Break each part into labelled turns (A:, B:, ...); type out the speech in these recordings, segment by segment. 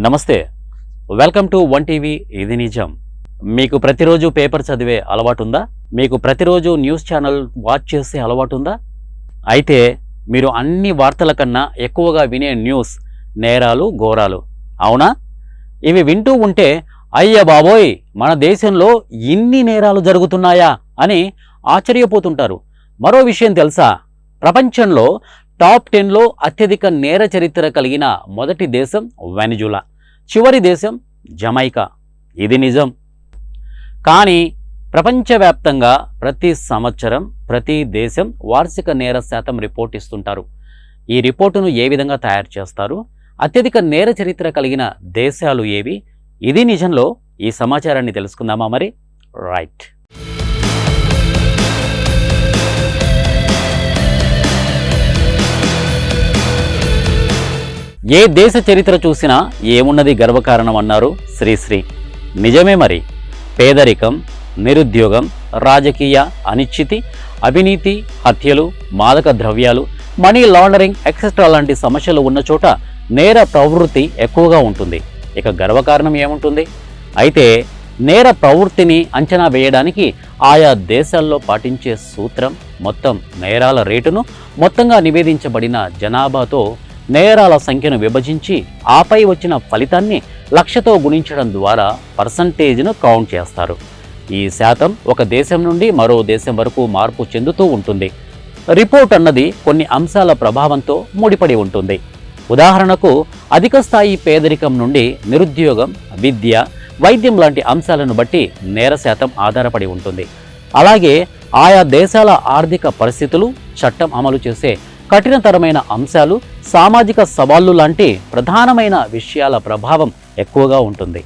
A: నమస్తే, welcome to one TV ఇది నిజం. మీకు ప్రతిరోజు పేపర్ చదివే అలవాటు ఉందా? మీకు ప్రతిరోజు న్యూస్ ఛానల్ వాచ్ చేసే అలవాటు ఉందా? అయితే మీరు అన్ని వార్తల కన్నా ఎక్కువగా వినే న్యూస్ నేరాలు, ఘోరాలు, అవునా? ఇవి వింటూ ఉంటే అయ్య బాబోయ్, మన దేశంలో ఇన్ని నేరాలు జరుగుతున్నాయా అని ఆశ్చర్యపోతుంటారు. మరో విషయం తెలుసా? ప్రపంచంలో టాప్ 10లో అత్యధిక నేర చరిత్ర కలిగిన మొదటి దేశం వెనిజులా, చివరి దేశం జమైకా. ఇది నిజం. కానీ ప్రపంచవ్యాప్తంగా ప్రతి సంవత్సరం ప్రతి దేశం వార్షిక నేర శాతం రిపోర్ట్ ఇస్తుంటారు. ఈ రిపోర్టును ఏ విధంగా తయారు చేస్తారు? అత్యధిక నేర చరిత్ర కలిగిన దేశాలు ఏవి? ఇది నిజంలో ఈ సమాచారాన్ని తెలుసుకుందామా మరి? రైట్. ఏ దేశ చరిత్ర చూసినా ఏమున్నది గర్వకారణం అన్నారు శ్రీశ్రీ. నిజమే మరి. పేదరికం, నిరుద్యోగం, రాజకీయ అనిశ్చితి, అవినీతి, హత్యలు, మాదక ద్రవ్యాలు, మనీ లాండరింగ్ ఎక్సెట్రా లాంటి సమస్యలు ఉన్న చోట నేర ప్రవృత్తి ఎక్కువగా ఉంటుంది. ఇక గర్వకారణం ఏముంటుంది? అయితే నేర ప్రవృత్తిని అంచనా వేయడానికి ఆయా దేశాల్లో పాటించే సూత్రం మొత్తం నేరాల రేటును మొత్తంగా నివేదించబడిన జనాభాతో నేరాల సంఖ్యను విభజించి ఆపై వచ్చిన ఫలితాన్ని లక్షతో గుణించడం ద్వారా పర్సంటేజ్ను కౌంట్ చేస్తారు. ఈ శాతం ఒక దేశం నుండి మరో దేశం వరకు మార్పు చెందుతూ ఉంటుంది. రిపోర్ట్ అన్నది కొన్ని అంశాల ప్రభావంతో ముడిపడి ఉంటుంది. ఉదాహరణకు అధిక స్థాయి పేదరికం నుండి నిరుద్యోగం, విద్య, వైద్యం లాంటి అంశాలను బట్టి నేర శాతం ఆధారపడి ఉంటుంది. అలాగే ఆయా దేశాల ఆర్థిక పరిస్థితులు, చట్టం అమలు చేసే కఠినతరమైన అంశాలు, సామాజిక సవాళ్లు లాంటి ప్రధానమైన విషయాల ప్రభావం ఎక్కువగా ఉంటుంది.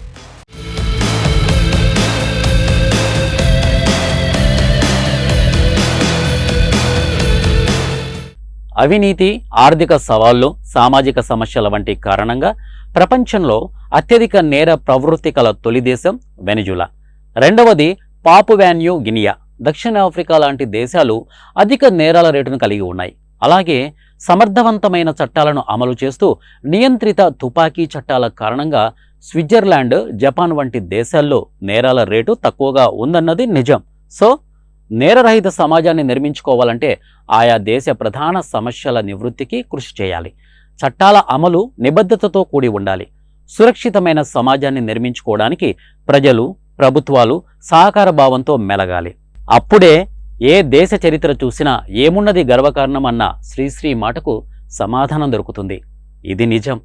A: అవినీతి, ఆర్థిక సవాళ్లు, సామాజిక సమస్యల వంటి కారణంగా ప్రపంచంలో అత్యధిక నేర ప్రవృత్తి కల తొలి దేశం వెనిజులా. రెండవది పాపువా న్యూ గినియా, దక్షిణాఫ్రికా లాంటి దేశాలు అధిక నేరాల రేటును కలిగి ఉన్నాయి. అలాగే సమర్థవంతమైన చట్టాలను అమలు చేస్తూ నియంత్రిత తుపాకీ చట్టాల కారణంగా స్విట్జర్లాండ్, జపాన్ వంటి దేశాల్లో నేరాల రేటు తక్కువగా ఉందన్నది నిజం. సో నేరరహిత సమాజాన్ని నిర్మించుకోవాలంటే ఆయా దేశ ప్రధాన సమస్యల నివృత్తికి కృషి చేయాలి. చట్టాల అమలు నిబద్ధతతో కూడి ఉండాలి. సురక్షితమైన సమాజాన్ని నిర్మించుకోవడానికి ప్రజలు, ప్రభుత్వాలు సహకార భావంతో మెలగాలి. అప్పుడే ఏ దేశ చరిత్ర చూసినా ఏమున్నది గర్వకారణం అన్న శ్రీశ్రీ మాటకు సమాధానం దొరుకుతుంది. ఇది నిజం.